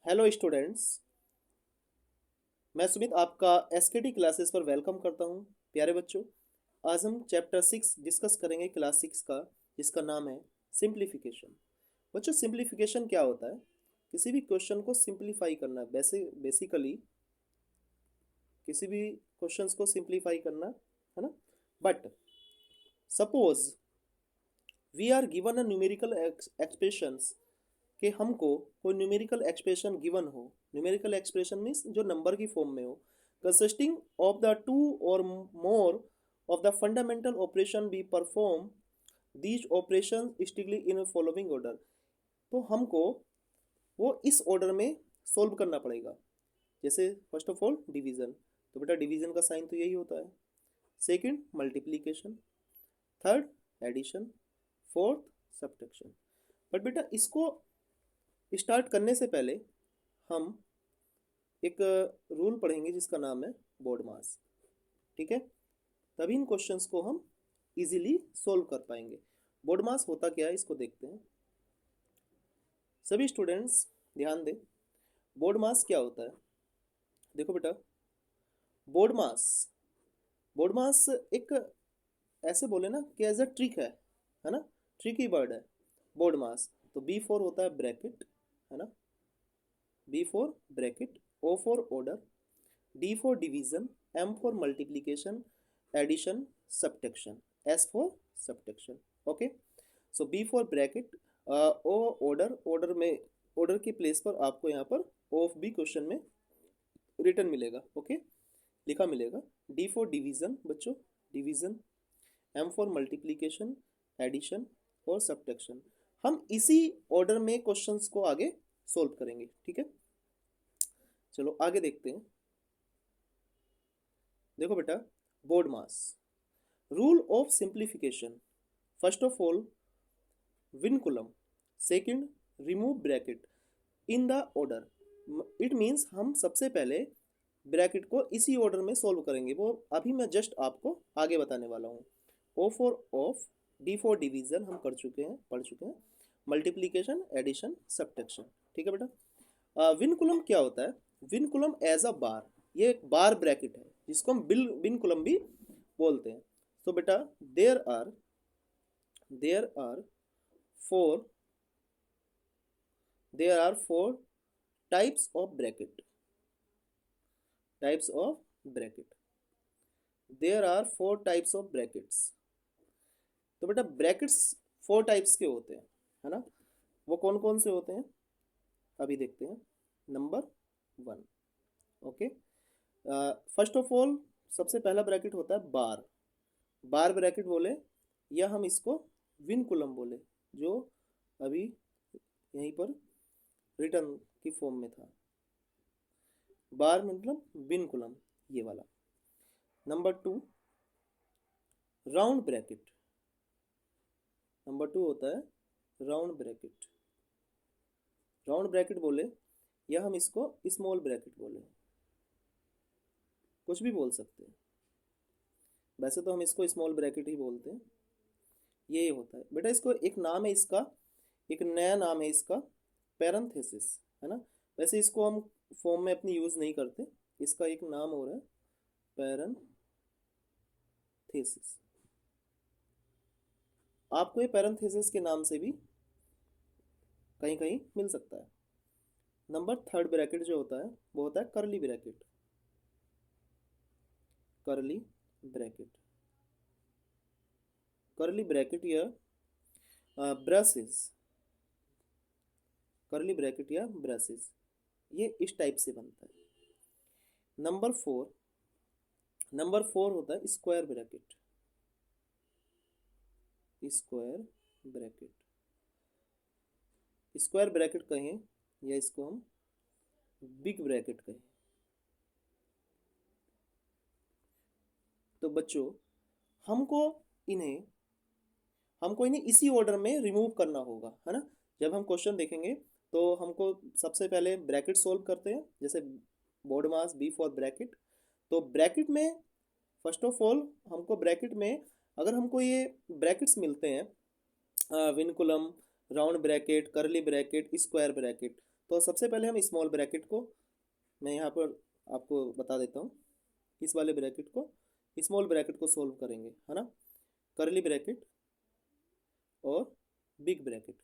Hello students. मैं सुमित आपका एसकेटी classes पर वेलकम करता हूं। प्यारे बच्चों, आज हम चैप्टर 6 डिस्कस करेंगे, क्लास 6 का, जिसका नाम है सिंप्लीफिकेशन। बच्चों, सिंप्लीफिकेशन क्या होता है? किसी भी क्वेश्चन को सिंप्लीफाई करना, बेसिकली किसी भी क्वेश्चंस को सिंप्लीफाई करना, है ना। But suppose we are given a numerical expressions, कि हमको कोई न्यूमेरिकल एक्सप्रेशन गिवन हो। न्यूमेरिकल एक्सप्रेशन मीन्स जो नंबर की फॉर्म में हो, कंसिस्टिंग ऑफ द टू और more of the fundamental operation be perform these operation strictly in following order. तो हमको वो इस ऑर्डर में सोल्व करना पड़ेगा। जैसे फर्स्ट ऑफ ऑल डिवीजन, तो बेटा डिवीजन का साइन तो यही होता है। Second multiplication, third edition, fourth subtraction. But बेटा इसको स्टार्ट करने से पहले हम एक रूल पढ़ेंगे जिसका नाम है बोर्ड मास। ठीक है, तभी इन क्वेश्चंस को हम इजीली सोल्व कर पाएंगे। बोर्ड मास होता क्या है, इसको देखते हैं। सभी स्टूडेंट्स ध्यान दें, बोर्ड मास क्या होता है। देखो बेटा, बोर्ड मास बोर्ड मास एक, ऐसे बोले ना कि एज अ ट्रिक है ना, ट्रिकी वर्ड है बोर्ड मास। तो बी फोर होता है ब्रैकेट, है ना, B for bracket, O for order, D for division, M for multiplication, addition, subtraction, S for subtraction. Okay, so B for bracket, O order, order में order के place पर आपको यहाँ पर ऑफ भी क्वेश्चन में रिटर्न मिलेगा। ओके, लिखा मिलेगा। डी फॉर डिवीजन बच्चों, division, M for multiplication, addition और सब्ट्रैक्शन। हम इसी ऑर्डर में क्वेश्चंस को आगे सोल्व करेंगे। ठीक है, चलो आगे देखते हैं। देखो बेटा, board mass, rule of simplification, first of all vinculum, second remove bracket in the order. It means हम सबसे पहले ब्रैकेट को इसी ऑर्डर में सॉल्व करेंगे, वो अभी मैं जस्ट आपको आगे बताने वाला हूँ। O for of, D for division हम पढ़ चुके हैं, मल्टीप्लीकेशन, एडिशन, सब्ट्रैक्शन। ठीक है बेटा, विनकुलम क्या होता है? विनकुलम एज अ बार, ये एक बार ब्रैकेट है जिसको हम विनकुलम भी बोलते हैं। तो बेटा there are four there are four types of bracket there are four types of brackets। तो बेटा ब्रैकेट्स फोर टाइप्स के होते हैं, है ना। वो कौन कौन से होते हैं अभी देखते हैं। Number one, okay, first of all सबसे पहला ब्रैकेट होता है बार। बार ब्रैकेट बोले या हम इसको विनकुलम बोले, जो अभी यहीं पर रिटर्न की फॉर्म में था। बार मतलब विनकुलम, ये वाला। Number two round bracket, number two होता है राउंड ब्रैकेट। राउंड ब्रैकेट बोले या हम इसको स्मॉल ब्रैकेट बोले, कुछ भी बोल सकते हैं। वैसे तो हम इसको स्मॉल ब्रैकेट ही बोलते हैं। ये होता है बेटा, इसको एक नाम है इसका, एक नया नाम है इसका, पैरेंथेसिस, है ना। वैसे इसको हम फॉर्म में अपनी यूज़ नहीं करते, इसका एक नाम हो रहा है पैरेंथेसिस। आपको ये पैरेंथेसिस के नाम से भी कहीं कहीं मिल सकता है। नंबर थर्ड ब्रैकेट जो होता है वो होता है करली bracket. Curly bracket, curly bracket या ब्रसेस, करली ब्रैकेट या ब्रसेस, ये इस टाइप से बनता है। नंबर फोर होता है square bracket. Square bracket, square bracket कहें या इसको हम बिग ब्रैकेट कहें। तो बच्चों हमको इन्हें हमको इन्हें इसी ऑर्डर में रिमूव करना होगा, है ना। जब हम क्वेश्चन देखेंगे तो हमको सबसे पहले ब्रैकेट सोल्व करते हैं, जैसे BODMAS B for bracket. तो ब्रैकेट में फर्स्ट ऑफ ऑल हमको ब्रैकेट में अगर हमको ये ब्रैकेट्स मिलते हैं, vinculum, round bracket, curly bracket, square bracket, तो सबसे पहले हम स्मॉल ब्रैकेट को, मैं यहाँ पर आपको बता देता हूँ, इस वाले ब्रैकेट को, स्मॉल ब्रैकेट को सोल्व करेंगे, है ना। करली ब्रैकेट और big bracket.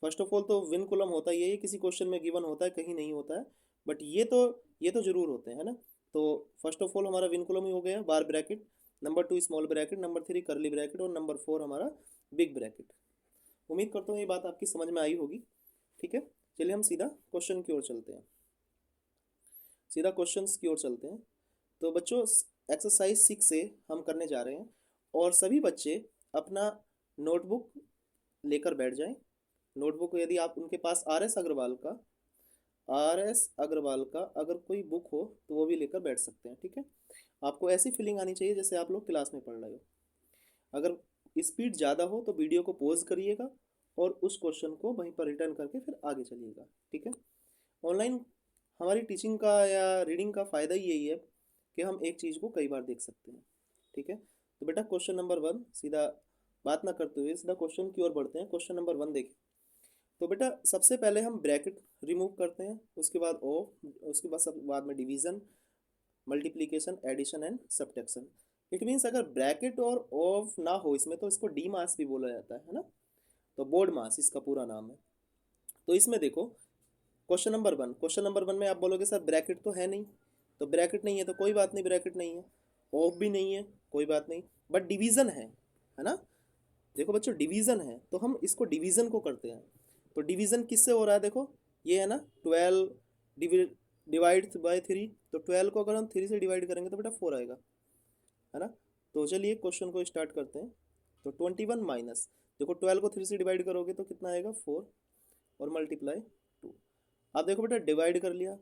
First of all तो विनकुलम होता ही है, ये किसी क्वेश्चन में गिवन होता है, कहीं नहीं होता है, बट ये तो जरूर होते हैं, है ना। तो फर्स्ट ऑफ ऑल हमारा विनकुलम ही हो गया, bar bracket, number 2 small bracket, number 3 curly bracket और नंबर 4 हमारा बिग ब्रैकेट। उम्मीद करता हूँ ये बात आपकी समझ में आई होगी। ठीक है, चलिए हम सीधा क्वेश्चन की ओर चलते हैं, सीधा क्वेश्चंस की ओर चलते हैं। तो बच्चों एक्सरसाइज 6 से हम करने जा रहे हैं, और सभी बच्चे अपना नोटबुक लेकर बैठ जाएं। नोटबुक यदि आप उनके पास आर एस अग्रवाल का अगर कोई बुक हो तो वो भी लेकर बैठ सकते हैं। ठीक है, आपको ऐसी फीलिंग आनी चाहिए जैसे आप लोग क्लास में पढ़ रहे हो। अगर स्पीड ज़्यादा हो तो वीडियो को पॉज करिएगा और उस क्वेश्चन को वहीं पर रिटर्न करके फिर आगे चलिएगा। ठीक है, ऑनलाइन हमारी टीचिंग का या रीडिंग का फ़ायदा ही यही है कि हम एक चीज़ को कई बार देख सकते हैं। ठीक है, तो बेटा क्वेश्चन नंबर 1, सीधा बात ना करते हुए सीधा क्वेश्चन की ओर बढ़ते हैं। क्वेश्चन नंबर 1 देखिए। तो बेटा सबसे पहले हम ब्रैकेट रिमूव करते हैं, उसके बाद ऑफ, उसके बाद सब बाद में division, multiplication, addition and subtraction. It means अगर ब्रैकेट और ऑफ ना हो इसमें तो इसको डी मास भी बोला जाता है ना। तो बोर्ड मास इसका पूरा नाम है। तो इसमें देखो क्वेश्चन नंबर 1 में आप बोलोगे सर ब्रैकेट तो है नहीं, तो ब्रैकेट नहीं है तो कोई बात नहीं, ब्रैकेट नहीं है, ऑफ भी नहीं है, कोई बात नहीं, बट डिवीज़न है ना। देखो बच्चों डिवीज़न है तो हम इसको डिवीज़न को करते हैं। तो डिवीज़न किससे हो रहा है, देखो ये है ना 12 डिवाइड बाय 3, तो 12 को अगर हम 3 से डिवाइड करेंगे तो बेटा 4 आएगा, है ना। तो चलिए क्वेश्चन को स्टार्ट करते हैं। तो 21 माइनस, देखो 12 को 3 से डिवाइड करोगे तो कितना आएगा 4, और मल्टीप्लाई 2। अब देखो बेटा डिवाइड कर लिया,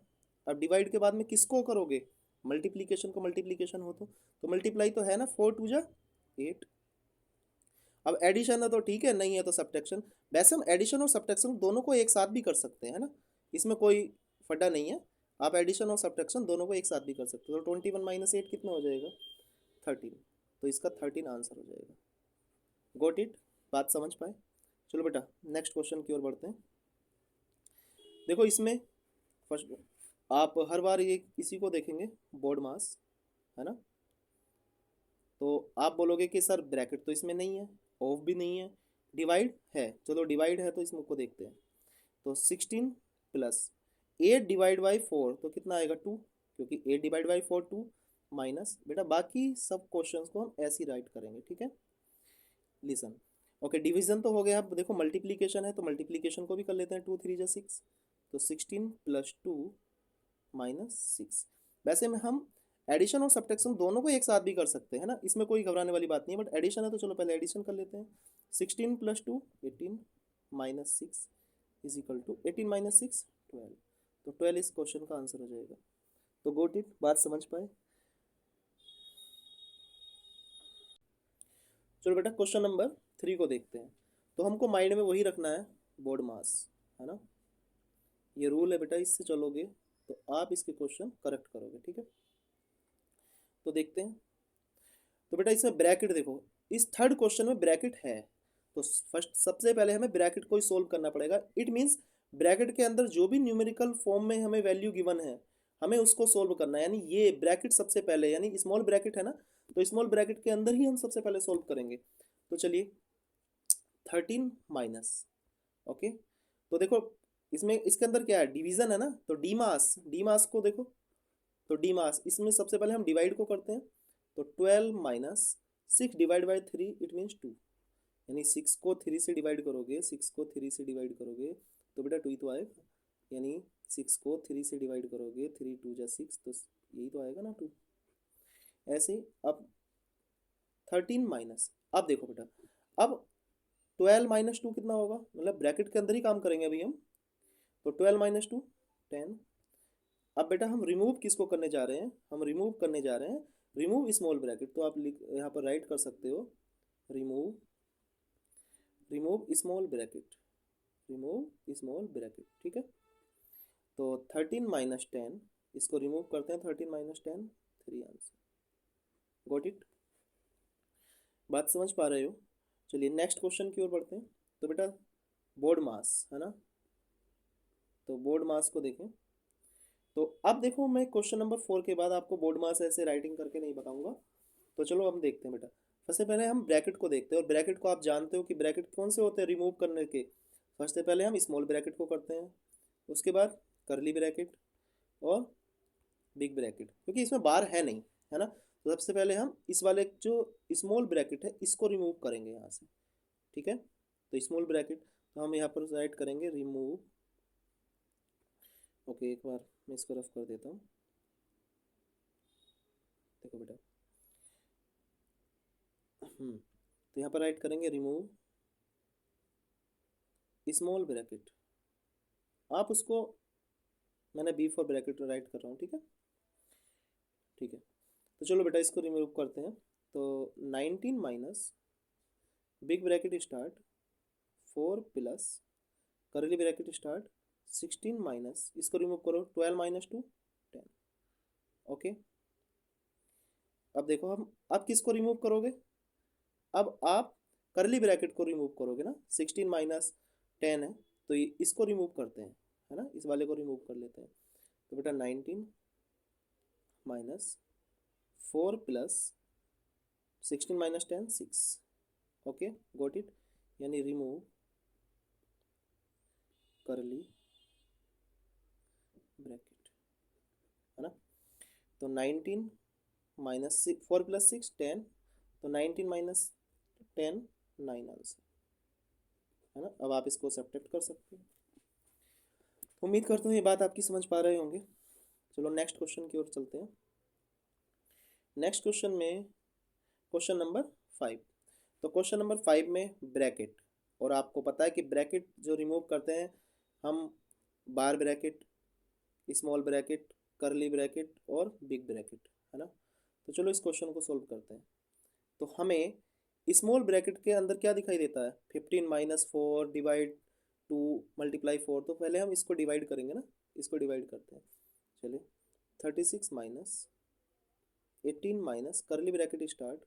अब डिवाइड के बाद में किसको करोगे, मल्टीप्लीकेशन को, मल्टीप्लीकेशन हो तो मल्टीप्लाई तो है ना, 4 2 जा 8। अब एडिशन है तो ठीक है, नहीं है तो सब्ट्रैक्शन। वैसे हम एडिशन और सब्ट्रैक्शन दोनों को एक साथ भी कर सकते हैं, है ना, इसमें कोई फटा नहीं है। आप एडिशन और सब्ट्रैक्शन दोनों को एक साथ भी कर सकते हो। तो 21 माइनस 8 कितना हो जाएगा 13, तो इसका 13 आंसर हो जाएगा। गोट इट, बात समझ पाए। चलो बेटा नेक्स्ट क्वेश्चन की ओर बढ़ते हैं। देखो इसमें फर्स्ट आप हर बार ये इसी को देखेंगे, बोर्ड मास, है ना। तो आप बोलोगे कि सर ब्रैकेट तो इसमें नहीं है, ऑफ भी नहीं है, डिवाइड है, चलो डिवाइड है तो इसमें को देखते हैं। तो 16 प्लस 8 डिवाइड बाई 4 तो कितना आएगा 2, क्योंकि 8 डिवाइड बाई 4 2, माइनस बेटा बाकी सब क्वेश्चंस को हम ऐसे ही राइट करेंगे। ठीक है, लिसन। ओके, डिवीजन तो हो गया। अब देखो मल्टीप्लीकेशन है तो मल्टीप्लीकेशन को भी कर लेते हैं, 2 3 जा 6, तो 16 प्लस 2 माइनस 6। वैसे में हम एडिशन और सब्ट्रैक्शन दोनों को एक साथ भी कर सकते हैं ना, इसमें कोई घबराने वाली बात नहीं है, बट एडिशन है तो चलो पहले एडिशन कर लेते हैं। 16 plus 2 18 minus 6 is equal to 18 minus 6 12, तो 12 इस क्वेश्चन का आंसर हो जाएगा। तो गोट इट, बात समझ पाए। चलो बेटा क्वेश्चन नंबर 3 को देखते हैं। तो हमको माइंड में वही रखना है, बोर्ड मास, है ना, ये रूल है बेटा, इससे चलोगे तो आप इसके क्वेश्चन करेक्ट करोगे। ठीक है, तो देखते हैं। तो बेटा इसमें ब्रैकेट देखो, इस थर्ड क्वेश्चन में ब्रैकेट है, तो फर्स्ट सबसे पहले हमें ब्रैकेट को ही सोल्व करना पड़ेगा। इट मीन्स ब्रैकेट के अंदर जो भी न्यूमेरिकल फॉर्म में हमें वैल्यू गिवन है हमें उसको सोल्व करना है, यानी ये ब्रैकेट सबसे पहले, यानी स्मॉल ब्रैकेट है ना, तो स्मॉल ब्रैकेट के अंदर ही हम सबसे पहले सोल्व करेंगे। तो चलिए 13 माइनस, ओके, तो देखो इसमें इसके अंदर क्या है, डिवीजन है ना, तो डी मास को देखो, तो डी मास इसमें सबसे पहले हम डिवाइड को करते हैं। तो 12 minus 6 divide by 3 it means 2, यानी 6 को 3 से डिवाइड करोगे, 6 को 3 से डिवाइड करोगे तो बेटा 2 ही तो आएगा, यानी 6 को 3 से डिवाइड करोगे, 3 2 जा 6, तो यही तो आएगा ना 2। ऐसे अब 13 माइनस, अब देखो बेटा, अब 12 माइनस 2 कितना होगा, मतलब ब्रैकेट के अंदर ही काम करेंगे अभी हम। तो 12 माइनस 2 10। अब बेटा हम रिमूव किसको करने जा रहे हैं, हम रिमूव करने जा रहे हैं रिमूव स्मॉल ब्रैकेट। तो आप लिख यहाँ पर राइट कर सकते हो, remove small bracket, remove small bracket. ठीक है, तो 13 माइनस 10 इसको रिमूव करते हैं, 13 माइनस 10 3 आंसर। गॉट इट, बात समझ पा रहे हो। चलिए नेक्स्ट क्वेश्चन की ओर बढ़ते हैं। तो बेटा बोर्ड मास है ना, तो बोर्ड मास को देखें। तो अब देखो, मैं क्वेश्चन नंबर 4 के बाद आपको बोर्ड मास ऐसे राइटिंग करके नहीं बताऊंगा। तो चलो हम देखते हैं बेटा। सबसे पहले हम ब्रैकेट को देखते हैं, और ब्रैकेट को आप जानते हो कि ब्रैकेट कौन से होते हैं रिमूव करने के। सबसे पहले हम स्मॉल ब्रैकेट को करते हैं, उसके बाद करली ब्रैकेट और बिग ब्रैकेट, क्योंकि इसमें बार है नहीं, है ना। तो सबसे पहले हम इस वाले जो स्मॉल ब्रैकेट है इसको रिमूव करेंगे यहाँ से, ठीक है। तो स्मॉल ब्रैकेट, तो हम यहाँ पर राइट करेंगे रिमूव। ओके, एक बार मैं इसको रफ कर देता हूँ। देखो बेटा, तो यहाँ पर राइट करेंगे रिमूव स्मॉल ब्रैकेट। आप उसको, मैंने बी फॉर ब्रैकेट राइट कर रहा हूँ, ठीक है। ठीक है, तो चलो बेटा इसको रिमूव करते हैं। तो 19 minus big bracket start 4 plus करली ब्रैकेट स्टार्ट 16 माइनस, इसको रिमूव करो 12 माइनस 2 10। ओके, अब देखो हम अब किसको रिमूव करोगे। अब आप करली ब्रैकेट को रिमूव करोगे ना, 16 माइनस 10 है, तो ये इसको रिमूव करते हैं, है ना, इस वाले को रिमूव कर लेते हैं। तो बेटा 19 minus 4 plus 16 minus 10 6। Okay, got it, यानी रिमूव करली ब्रैकेट, है ना। तो 19 माइनस 4 प्लस 6 10, तो 19 माइनस 10 9 आंसर, है ना। अब आप इसको सब्ट्रैक्ट कर सकते हैं। उम्मीद करता हूँ ये बात आपकी समझ पा रहे होंगे। चलो नेक्स्ट क्वेश्चन की ओर चलते हैं। नेक्स्ट क्वेश्चन में क्वेश्चन नंबर 5। तो क्वेश्चन नंबर 5 में ब्रैकेट, और आपको पता है कि ब्रैकेट जो रिमूव करते हैं हम, bar bracket, small bracket, curly bracket और बिग ब्रैकेट, है ना। तो चलो इस क्वेश्चन को सोल्व करते हैं। तो हमें स्मॉल ब्रैकेट के अंदर क्या दिखाई देता है, 15 माइनस 4 डिवाइड 2 मल्टीप्लाई 4। तो पहले हम इसको डिवाइड करेंगे ना, इसको डिवाइड करते हैं। चलिए 36 माइनस 18 माइनस करली ब्रैकेट स्टार्ट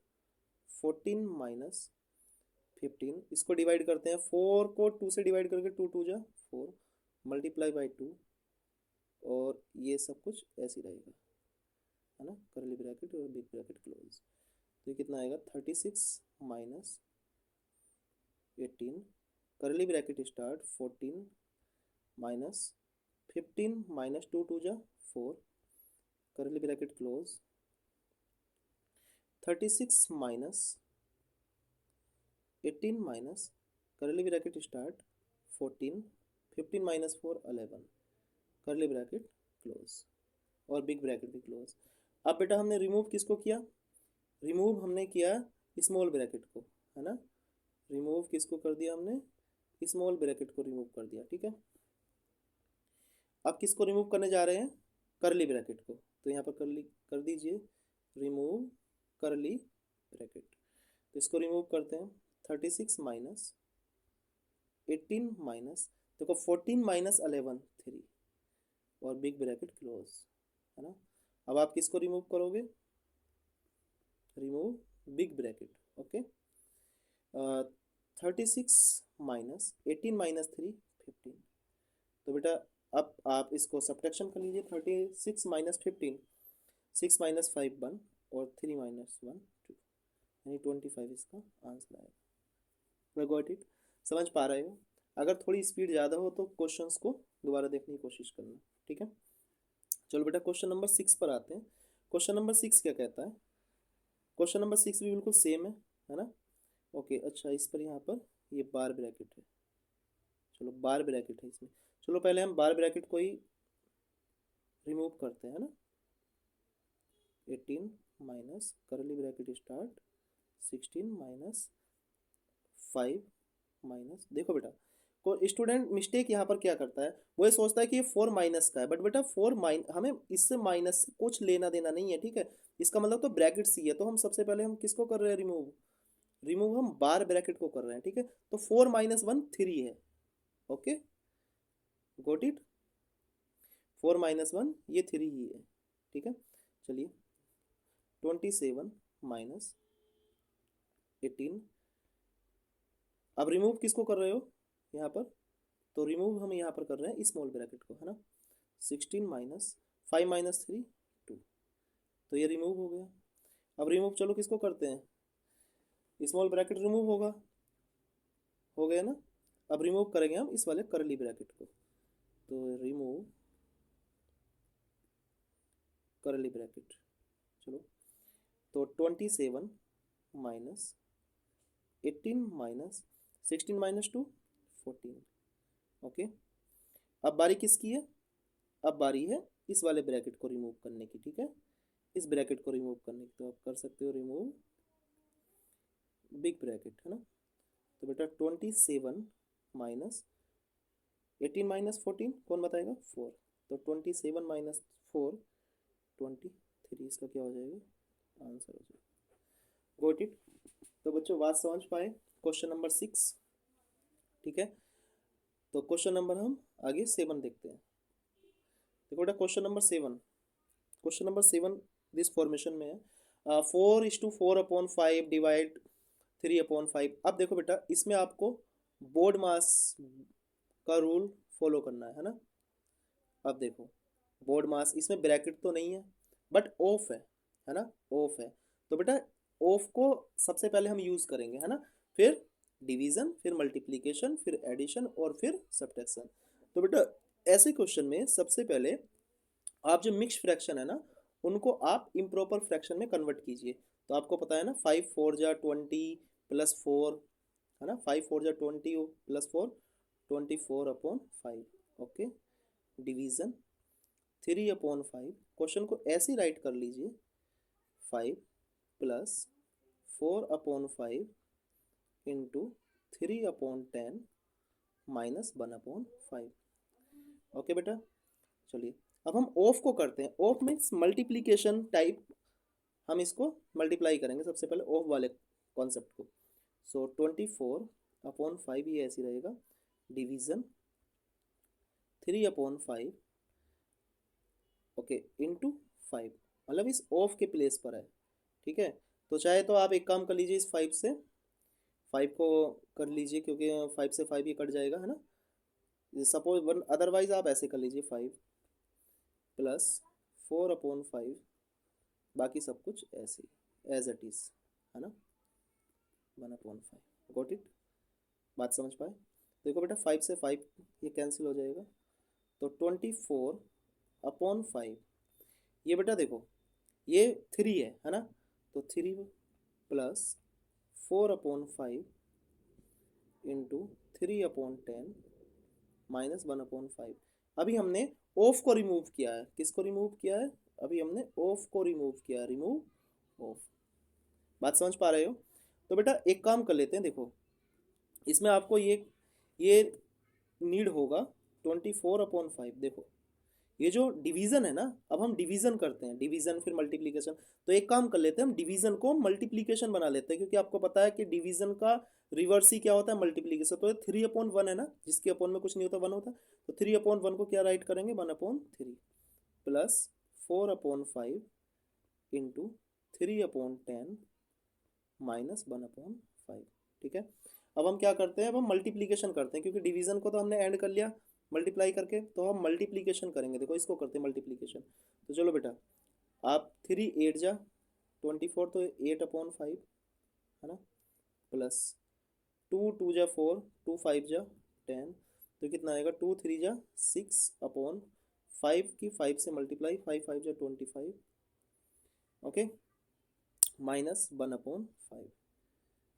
14 माइनस 15, इसको डिवाइड करते हैं। 4 को 2 से डिवाइड करके 2 2 जा 4 मल्टीप्लाई बाई 2, और ये सब कुछ ऐसे ही रहेगा, है ना। करली ब्रैकेट और बिग ब्रैकेट क्लोज। तो ये कितना आएगा 36 माइनस 18 करली ब्रैकेट स्टार्ट 14 माइनस 15 माइनस 2 2 जा 4 करली ब्रैकेट क्लोज 36 माइनस 18 माइनस करली ब्रैकेट स्टार्ट 14 15 माइनस 4 11 करली ब्रैकेट क्लोज, और बिग ब्रैकेट भी क्लोज। अब बेटा हमने रिमूव किसको किया, रिमूव हमने किया स्मॉल ब्रैकेट को, है ना। रिमूव किसको कर दिया हमने, स्मॉल ब्रैकेट को रिमूव कर दिया, ठीक है। अब किसको रिमूव करने जा रहे हैं, करली ब्रैकेट को। तो यहाँ पर करली कर दीजिए रिमूव करली ब्रैकेट। तो इसको रिमूव करते हैं। 36 माइनस 18 माइनस, देखो 14 माइनस 11 3, और बिग ब्रैकेट क्लोज, है ना। अब आप किसको रिमूव करोगे, remove big bracket. Okay, 36 minus 18 minus 3 15। तो बेटा अब आप इसको सब्ट्रैक्शन कर लीजिए। 36 माइनस 15, 6 माइनस 5 1, और 3 माइनस 1 2, यानी 25 इसका आंसर आएगा। मैं गॉट इट, समझ पा रहे हो। अगर थोड़ी स्पीड ज़्यादा हो तो क्वेश्चंस को दोबारा देखने की कोशिश करना, ठीक है। चलो बेटा क्वेश्चन नंबर 6 पर आते हैं। क्वेश्चन नंबर 6 क्या कहता है, क्वेश्चन नंबर 6 भी बिल्कुल सेम है ना। ओके, अच्छा इस पर यहाँ पर ये बार ब्रैकेट है। चलो बार ब्रैकेट है इसमें, चलो पहले हम बार ब्रैकेट को ही रिमूव करते हैं ना। 18 माइनस करली ब्रैकेट स्टार्ट 16 माइनस 5 माइनस, देखो बेटा को स्टूडेंट मिस्टेक यहाँ पर क्या करता है, वो ये सोचता है कि ये 4 माइनस का है, बट बेटा 4 हमें इससे माइनस से कुछ लेना देना नहीं है, ठीक है। इसका मतलब तो ब्रैकेट सी है, तो हम सबसे पहले हम किसको कर रहे हैं रिमूव, रिमूव हम बार ब्रैकेट को कर रहे हैं, ठीक है। तो 4 माइनस 1 3 है। ओके, गोट इट, 4 माइनस 1 ये 3 ही है, ठीक है। चलिए 27 माइनस 18, अब रिमूव किसको कर रहे हो यहाँ पर, तो रिमूव हम यहाँ पर कर रहे हैं स्मॉल ब्रैकेट को, है ना। 16 माइनस 5 माइनस 3 2, तो ये रिमूव हो गया। अब रिमूव चलो किसको करते हैं, स्मॉल ब्रैकेट रिमूव होगा, हो गया ना। अब रिमूव करेंगे हम इस वाले करली ब्रैकेट को, तो रिमूव करली ब्रैकेट। चलो, तो 27 माइनस 18 माइनस 16 माइनस 2 14। ओके, अब बारी किसकी है, अब बारी है इस वाले ब्रैकेट को रिमूव करने की, ठीक है। इस ब्रैकेट को रिमूव करने की, तो आप कर सकते हो रिमूव बिग ब्रैकेट, है ना। तो बेटा 27 माइनस 18 माइनस 14 कौन बताएगा, 4। तो 27 माइनस 4 23, इसका क्या हो जाएगा, आंसर हो जाएगा। Got it. तो बच्चों बात समझ पाए, क्वेश्चन नंबर 6, ठीक है। तो क्वेश्चन नंबर हम आगे 7 देखते हैं। देखो बेटा question number 7, question number 7 this formation में है 4:4/5 डिवाइड 3/5। अब देखो बेटा इसमें आपको बोर्ड मास का रूल फॉलो करना है ना। अब देखो बोर्ड मास, इसमें ब्रैकेट तो नहीं है बट ऑफ है ना, ऑफ है। तो बेटा ऑफ को सबसे पहले हम यूज़ करेंगे, है ना, फिर डिवीज़न, फिर मल्टीप्लिकेशन, फिर एडिशन और फिर सब्ट्रैक्शन। तो बेटा ऐसे क्वेश्चन में सबसे पहले आप जो मिक्स फ्रैक्शन है ना उनको आप इम्प्रॉपर फ्रैक्शन में कन्वर्ट कीजिए। तो आपको पता है ना 5 4 जा 20 प्लस 4, है ना, 5 4 जा 20 प्लस 4 24/5। Okay, division 3/5। क्वेश्चन को ऐसे ही राइट कर लीजिए, 5 प्लस 4/5 इंटू 3/10 माइनस 1/5। ओके बेटा, चलिए अब हम ऑफ को करते हैं। ऑफ मीन्स मल्टीप्लीकेशन टाइप, हम इसको मल्टीप्लाई करेंगे सबसे पहले ऑफ वाले कॉन्सेप्ट को। सो 24/5 ये ऐसे रहेगा, डिवीज़न 3/5 ओके इंटू 5, मतलब इस ऑफ के प्लेस पर है, ठीक है। तो चाहे तो आप एक काम कर लीजिए, इस 5 से 5 को कर लीजिए क्योंकि 5 से 5 ये कट जाएगा, है ना। सपोज वन, अदरवाइज आप ऐसे कर लीजिए 5 प्लस 4/5, बाकी सब कुछ ऐसे ही एज इट इज़, है ना, 1/5। गॉट इट, बात समझ पाए। देखो बेटा 5 से 5 ये कैंसिल हो जाएगा, तो 24/5 ये बेटा देखो ये 3 है ना, तो 3 प्लस 4/5 इंटू 3/10 माइनस 1/5। अभी हमने ऑफ को रिमूव किया है, किसको रिमूव किया है, अभी हमने ऑफ को रिमूव किया है, रिमूव ऑफ। बात समझ पा रहे हो। तो बेटा एक काम कर लेते हैं, देखो इसमें आपको ये नीड होगा 24/5। देखो ये जो डिवीज़न है ना, अब हम डिवीज़न करते हैं, डिवीज़न फिर मल्टीप्लिकेशन। तो एक काम कर लेते हैं, हम डिवीज़न को मल्टीप्लिकेशन बना लेते हैं, क्योंकि आपको पता है कि डिवीज़न का रिवर्स ही क्या होता है, मल्टीप्लिकेशन। तो 3/1 है ना, जिसके अपॉन में कुछ नहीं होता 1 होता, तो 3/1 को क्या राइट करेंगे, 1/3 प्लस 4/5 इंटू 3/10 माइनस 1/5, ठीक है। अब हम क्या करते हैं, अब हम मल्टीप्लिकेशन करते हैं, क्योंकि डिवीज़न को तो हमने एंड कर लिया मल्टीप्लाई करके, तो हम मल्टीप्लिकेशन करेंगे। देखो इसको करते हैं मल्टीप्लिकेशन। तो चलो बेटा आप 3 8 जा 24, तो 8/5, है ना, प्लस 2 2 जा 4, 2 5 जा 10, तो कितना आएगा 2 3 जा 6/5 की 5 से मल्टीप्लाई, 5 5 जा 25, ओके, माइनस 1/5।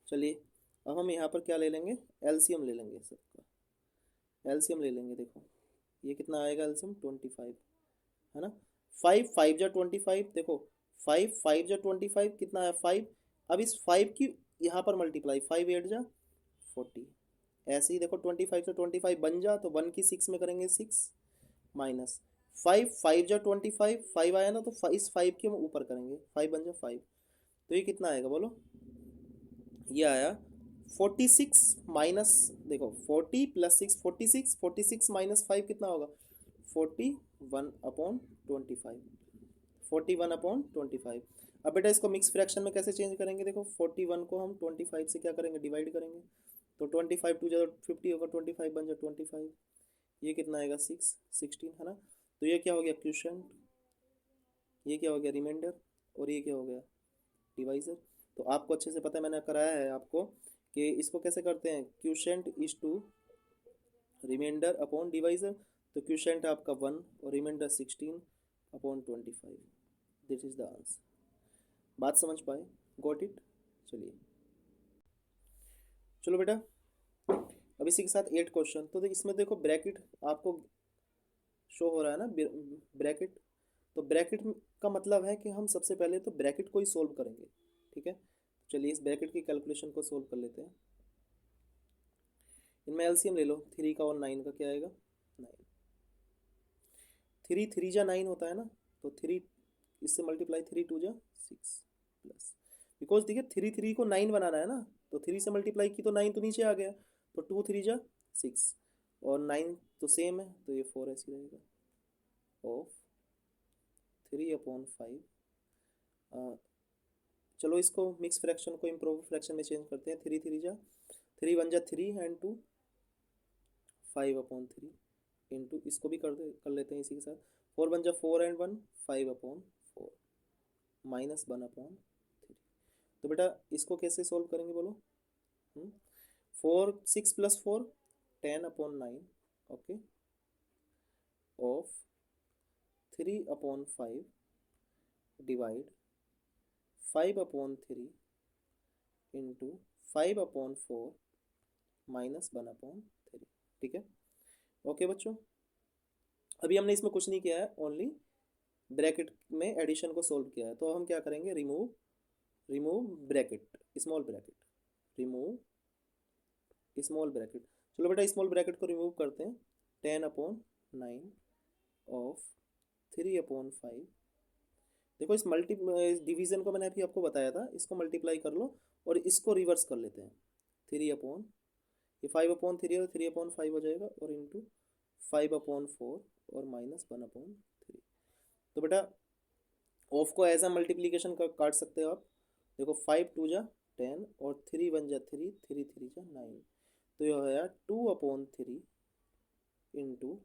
चलिए अब हम यहाँ पर क्या ले लेंगे, एलसीएम ले लेंगे, सबका एलसीएम ले लेंगे। देखो ये कितना आएगा एलसीएम 25, है ना। 5 5 जा 25, देखो 5 5 जा 25 कितना है 5। अब इस 5 की यहाँ पर मल्टीप्लाई, 5 8 जा 40, ऐसे ही देखो 25 से 25 बन जा, तो 1 की 6 में करेंगे 6 माइनस 5 5 जा 25, 5 आया ना, तो इस 5 के हम ऊपर करेंगे, 5 बन जा 5, तो ये कितना आएगा बोलो, ये आया 46 माइनस, देखो 40 प्लस 6 46, 46 माइनस 5 कितना होगा 41/25, 41/25। अब बेटा इसको मिक्स फ्रैक्शन में कैसे चेंज करेंगे, देखो 41 को हम 25 से क्या करेंगे, डिवाइड करेंगे, तो 25 2 जा 50 होगा, 25 बन जा 25, ये कितना आएगा 16 है ना। तो ये क्या हो गया क्वोशिएंट, ये क्या हो गया रिमाइंडर, और ये क्या हो गया डिवाइजर। तो आपको अच्छे से पता है, मैंने कराया है आपको कि इसको कैसे करते हैं, quotient is to remainder upon divisor. तो क्वोशिएंट आपका 1 और remainder 16 upon 25। This is the answer. बात समझ पाए, गॉट इट। चलिए चलो बेटा, अब इसी के साथ 8 क्वेश्चन। तो इसमें देखो ब्रैकेट आपको शो हो रहा है ना, ब्रैकेट। तो ब्रैकेट का मतलब है कि हम सबसे पहले तो ब्रैकेट को ही सोल्व करेंगे, ठीक है। चलिए इस ब्रैकेट की कैलकुलेशन को सोल्व कर लेते हैं। इनमें एलसीएम ले लो, 3 का और 9 का क्या आएगा 9। 3 3 जा 9 होता है ना, तो 3 इससे मल्टीप्लाई, 3 2 जा 6 प्लस, बिकॉज देखिए 3 3 को 9 बनाना है ना, तो 3 से मल्टीप्लाई की तो 9 तो नीचे आ गया, तो 2 3 जा 6 और 9 तो सेम है, तो ये 4 ऐसे रहेगा ऑफ 3/5। चलो इसको मिक्स फ्रैक्शन को इम्प्रोव फ्रैक्शन में चेंज करते हैं। 3 3 जा 3 1 जा 3 एंड 2 5/3 इंटू इसको भी कर लेते हैं इसी के साथ। 4 1 जा 4 एंड 1 5/4 माइनस 1/3। तो बेटा इसको कैसे सोल्व करेंगे बोलो। 4 6 + 4 10/9 okay of 3/5 divide 5/3 into 5/4 minus 1/3। ठीक है, ओके बच्चों। अभी हमने इसमें कुछ नहीं किया है, ओनली ब्रैकेट में एडिशन को सोल्व किया है। तो हम क्या करेंगे, remove bracket, small bracket, remove small bracket. चलो बेटा स्मॉल ब्रैकेट को रिमूव करते हैं। 10/9 ऑफ 3/5। देखो इस डिवीजन को मैंने अभी आपको बताया था, इसको मल्टीप्लाई कर लो और इसको रिवर्स कर लेते हैं। 3 ये 5/3 और 3/5 हो जाएगा, और इंटू 5/4 और माइनस 1/3। तो बेटा ऑफ को एज अ मल्टीप्लीकेशन काट सकते हो आप। देखो 5 2 जा 10 और 3 1 जा 3 3 3 जा 9। तो यह हो गया 2/3 इंटू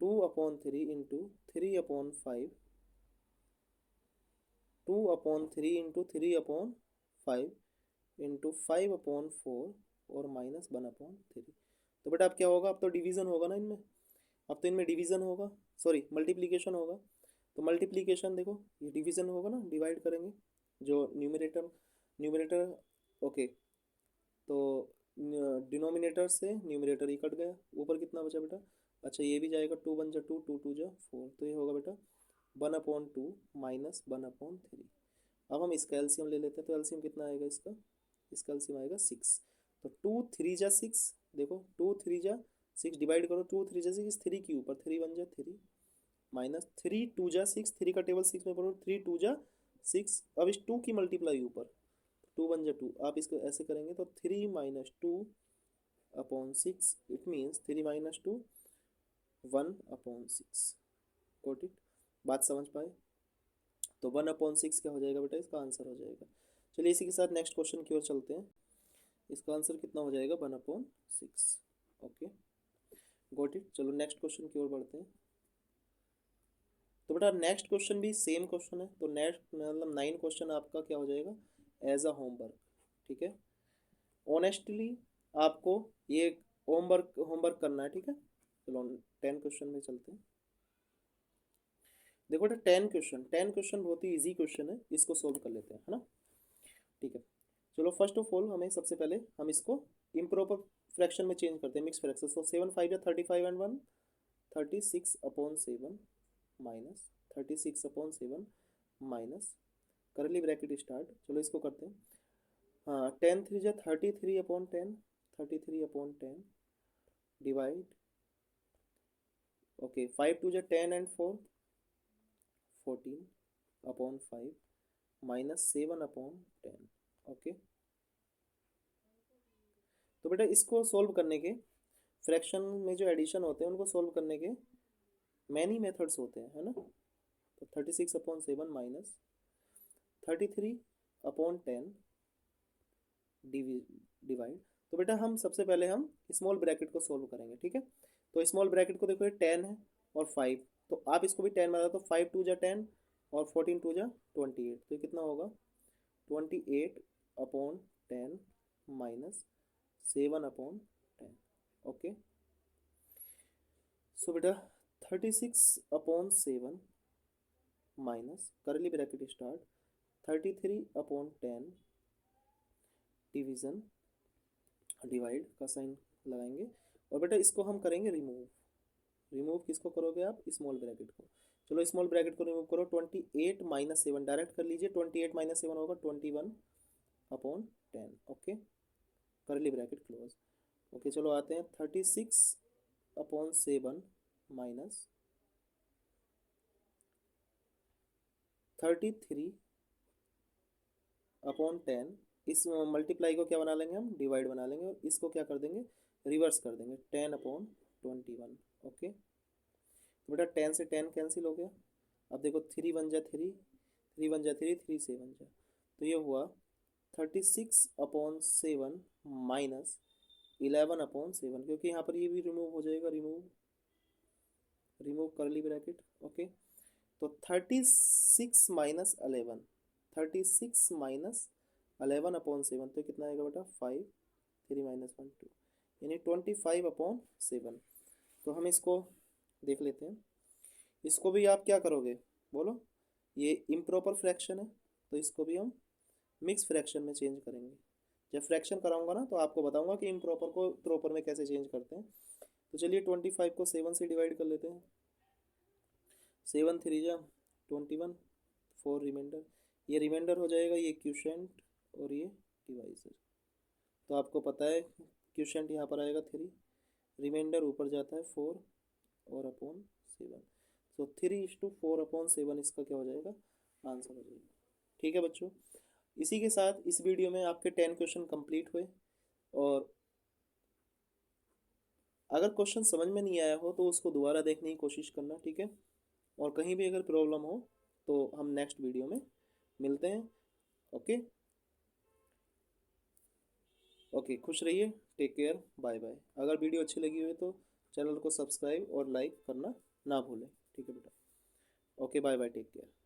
2/3 इंटू 3/5, 2/3 इंटू 3/5 इंटू 5/4 और माइनस 1/3। तो बेटा अब क्या होगा, अब तो डिवीज़न होगा ना इनमें, अब तो इनमें डिवीज़न होगा, सॉरी मल्टीप्लिकेशन होगा। तो मल्टीप्लिकेशन देखो ये डिवीज़न होगा ना, डिवाइड करेंगे जो न्यूमरेटर न्यूमरेटर ओके। तो डिनोमिनेटर से न्यूमरेटर ही कट गया, ऊपर कितना बचा बेटा, अच्छा ये भी जाएगा, 2 1 जा 2 2 2 जा 4। तो ये होगा बेटा 1/2 माइनस 1/3। अब हम इसका एलसीएम ले लेते हैं। तो एलसीएम कितना आएगा इसका एलसीएम आएगा 6। तो 2 3 जा 6, देखो 2 3 जा 6 डिवाइड करो, 2 3 जा 6, 3 के ऊपर 3 1 जा 3 माइनस 3 2 जा 6, 3 का टेबल 6 में पढ़ो, 3 2 जा 6। अब इस 2 की मल्टीप्लाई ऊपर, 2 1 जा 2, आप इसको ऐसे करेंगे तो 3 - 2/6, इट मीन्स 3 - 2 1/6। गॉट इट, बात समझ पाए। तो 1/6 क्या हो जाएगा बेटा, इसका आंसर हो जाएगा। चलिए इसी के साथ नेक्स्ट क्वेश्चन की ओर चलते हैं। इसका आंसर कितना हो जाएगा 1/6। Okay got it. चलो नेक्स्ट क्वेश्चन की ओर बढ़ते हैं। तो बेटा नेक्स्ट क्वेश्चन भी सेम क्वेश्चन है। तो नेक्स्ट मतलब 9 क्वेश्चन आपका क्या हो जाएगा एज अ होमवर्क, ठीक है। ऑनेस्टली आपको ये होमवर्क होमवर्क करना है, ठीक है। चलो 10 क्वेश्चन में चलते हैं। देखो बेटा 10 क्वेश्चन बहुत ही इजी क्वेश्चन है, इसको सोल्व कर लेते हैं, है ना। ठीक है, चलो फर्स्ट ऑफ ऑल हमें सबसे पहले हम इसको इम्प्रॉपर फ्रैक्शन में चेंज करते हैं, mix fraction. So 7 5 35 and 1 36/7 minus 36/7 minus करली ब्रैकेट स्टार्ट। चलो इसको करते हैं। हाँ 10 3 जा 33/10, 33/10 डिवाइड ओके 5 2 जा 10 एंड 4 14/5 माइनस 7/10। ओके तो बेटा इसको सोल्व करने के, फ्रैक्शन में जो एडिशन होते हैं उनको सोल्व करने के मैनी मेथड्स होते हैं, है ना। तो 36/7 माइनस 33/10 डिवाइड। तो बेटा हम सबसे पहले हम स्मॉल ब्रैकेट को सोल्व करेंगे, ठीक है। तो स्मॉल ब्रैकेट को देखो, ये 10 है और 5, तो आप इसको भी 10 बना दो, तो 5 टू जा 10 और 14 टू जा 28, तो ये कितना होगा 28/10 माइनस 7/10। ओके, सो बेटा 36/7 माइनस करली ब्रैकेट स्टार्ट 33/10 डिवीज़न डिवाइड का साइन लगाएंगे, और बेटा इसको हम करेंगे रिमूव। रिमूव किसको करोगे आप, स्मॉल ब्रैकेट को। चलो स्मॉल ब्रैकेट को रिमूव करो, 28 - 7 डायरेक्ट कर लीजिए, 28 - 7 होगा 21/10। ओके, करली ब्रैकेट क्लोज। ओके, चलो आते हैं 36/7 माइनस 33/10, इस मल्टीप्लाई को क्या बना लेंगे हम, डिवाइड बना लेंगे, और इसको क्या कर देंगे, रिवर्स कर देंगे, 10/21। ओके, तो बेटा 10 से 10 कैंसिल हो गया। अब देखो 3 1 जा 3, 3 1 जा 3, 3 7 जा, तो ये हुआ 36/7 माइनस 11/7, क्योंकि यहाँ पर ये भी रिमूव हो जाएगा, रिमूव रिमूव करली ब्रैकेट। ओके, तो 36 - 11 तो कितना आएगा बेटा 5, 3 - 1 2, यानी 25/7। तो हम इसको देख लेते हैं, इसको भी आप क्या करोगे बोलो, ये इम्प्रॉपर फ्रैक्शन है, तो इसको भी हम मिक्स फ्रैक्शन में चेंज करेंगे। जब फ्रैक्शन कराऊंगा ना तो आपको बताऊंगा कि इम्प्रॉपर को प्रॉपर में कैसे चेंज करते हैं। तो चलिए 25 को 7 से डिवाइड कर लेते हैं, 7 3 जा 21, 4 रिमाइंडर, ये रिमाइंडर हो जाएगा, ये क्यूशेंट और ये डिवाइजर। तो आपको पता है क्यूशेंट यहाँ पर आएगा 3, रिमाइंडर ऊपर जाता है 4 और अपॉन 7, तो 3:4/7 इसका क्या हो जाएगा, आंसर हो जाएगा। ठीक है बच्चों, इसी के साथ इस वीडियो में आपके 10 क्वेश्चन कंप्लीट हुए, और अगर क्वेश्चन समझ में नहीं आया हो तो उसको दोबारा देखने की कोशिश करना, ठीक है। और कहीं भी अगर प्रॉब्लम हो तो हम नेक्स्ट वीडियो में मिलते हैं। ओके ओके, खुश रहिए, टेक केयर, बाय बाय। अगर वीडियो अच्छी लगी हुई तो चैनल को सब्सक्राइब और लाइक करना ना भूलें, ठीक है बेटा। Okay, bye bye, take care.